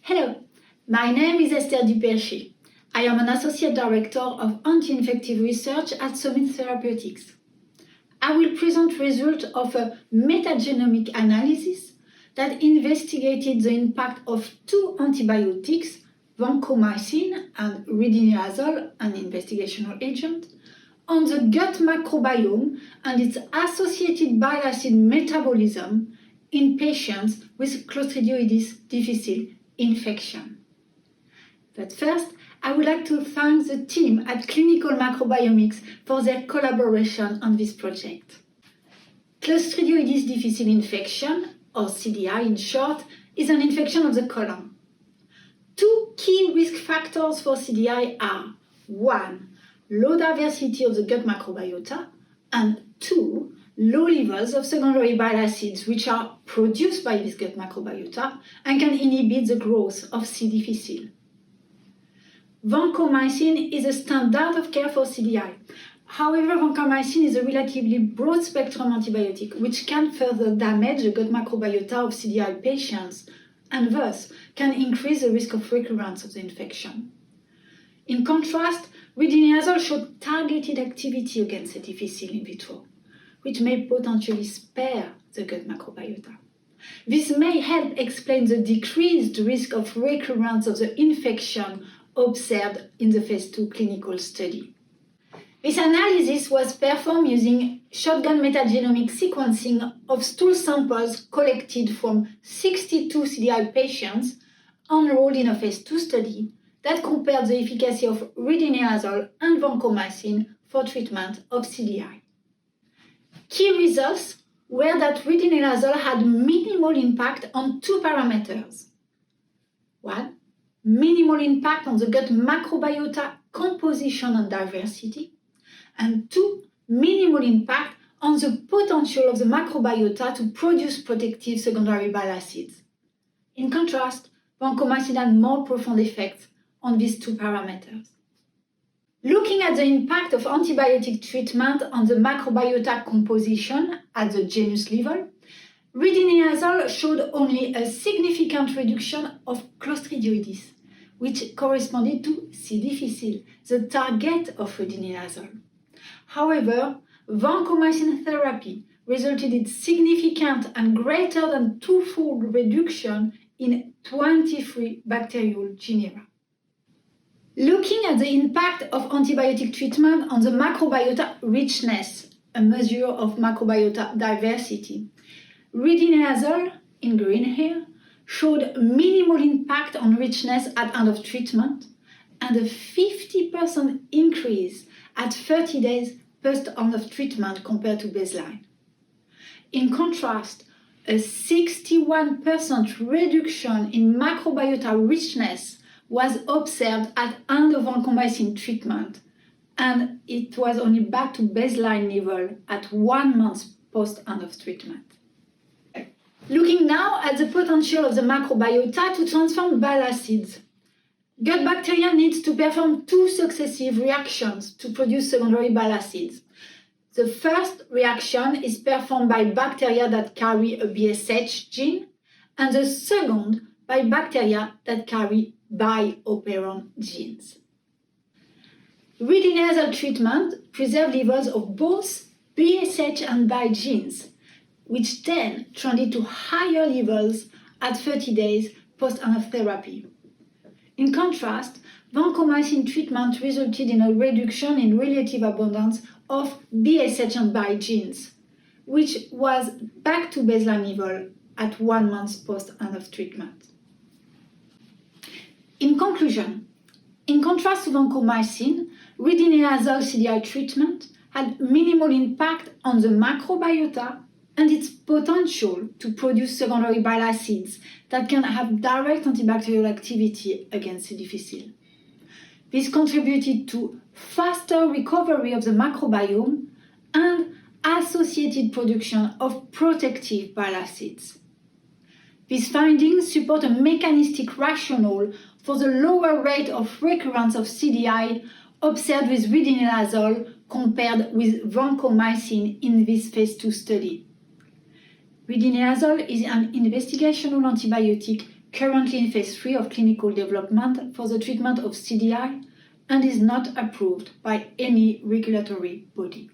Hello, my name is Esther Duperchi. I am an Associate Director of Anti-Infective Research at Summit Therapeutics. I will present results of a metagenomic analysis that investigated the impact of two antibiotics, vancomycin and ridinilazole, an investigational agent, on the gut microbiome and its associated bile acid metabolism in patients with Clostridioides difficile infection. But first, I would like to thank the team at Clinical Macrobiomics for their collaboration on this project. Clostridioides difficile infection, or CDI in short, is an infection of the colon. Two key risk factors for CDI are 1. Low diversity of the gut microbiota, and 2. Low levels of secondary bile acids which are produced by this gut microbiota and can inhibit the growth of C. difficile. Vancomycin is a standard of care for CDI. However, vancomycin is a relatively broad-spectrum antibiotic which can further damage the gut microbiota of CDI patients and thus can increase the risk of recurrence of the infection. In contrast, ridinilazole showed targeted activity against C. difficile in vitro, which may potentially spare the gut microbiota. This may help explain the decreased risk of recurrence of the infection observed in the phase 2 clinical study. This analysis was performed using shotgun metagenomic sequencing of stool samples collected from 62 CDI patients enrolled in a phase 2 study that compared the efficacy of ridinilazole and vancomycin for treatment of CDI. Key results were that ridinilazole had minimal impact on two parameters. 1. Minimal impact on the gut microbiota composition and diversity. And 2. Minimal impact on the potential of the microbiota to produce protective secondary bile acids. In contrast, vancomycin had more profound effects on these two parameters. Looking at the impact of antibiotic treatment on the microbiota composition at the genus level, ridinilazole showed only a significant reduction of Clostridioides, which corresponded to C. difficile, the target of ridinilazole. However, vancomycin therapy resulted in significant and greater than twofold reduction in 23 bacterial genera. Looking at the impact of antibiotic treatment on the microbiota richness, a measure of microbiota diversity, ridinilazole, in green here, showed minimal impact on richness at end of treatment and a 50% increase at 30 days post end of treatment compared to baseline. In contrast, a 61% reduction in microbiota richness was observed at end of vancomycin treatment, and it was only back to baseline level at 1 month post end of treatment. Looking now at the potential of the microbiota to transform bile acids. Gut bacteria needs to perform two successive reactions to produce secondary bile acids. The first reaction is performed by bacteria that carry a BSH gene, and the second by bacteria that carry bioperon genes. Ridinilazole treatment preserved levels of both BSH and bi genes, which then trended to higher levels at 30 days post-end of therapy. In contrast, vancomycin treatment resulted in a reduction in relative abundance of BSH and bi genes, which was back to baseline level at 1 month post-end of treatment. In conclusion, in contrast to vancomycin, ridinilazole CDI treatment had minimal impact on the microbiota and its potential to produce secondary bile acids that can have direct antibacterial activity against C. difficile. This contributed to faster recovery of the microbiome and associated production of protective bile acids. These findings support a mechanistic rationale for the lower rate of recurrence of CDI observed with ridinilazole compared with vancomycin in this phase 2 study. Ridinilazole is an investigational antibiotic currently in phase 3 of clinical development for the treatment of CDI, and is not approved by any regulatory body.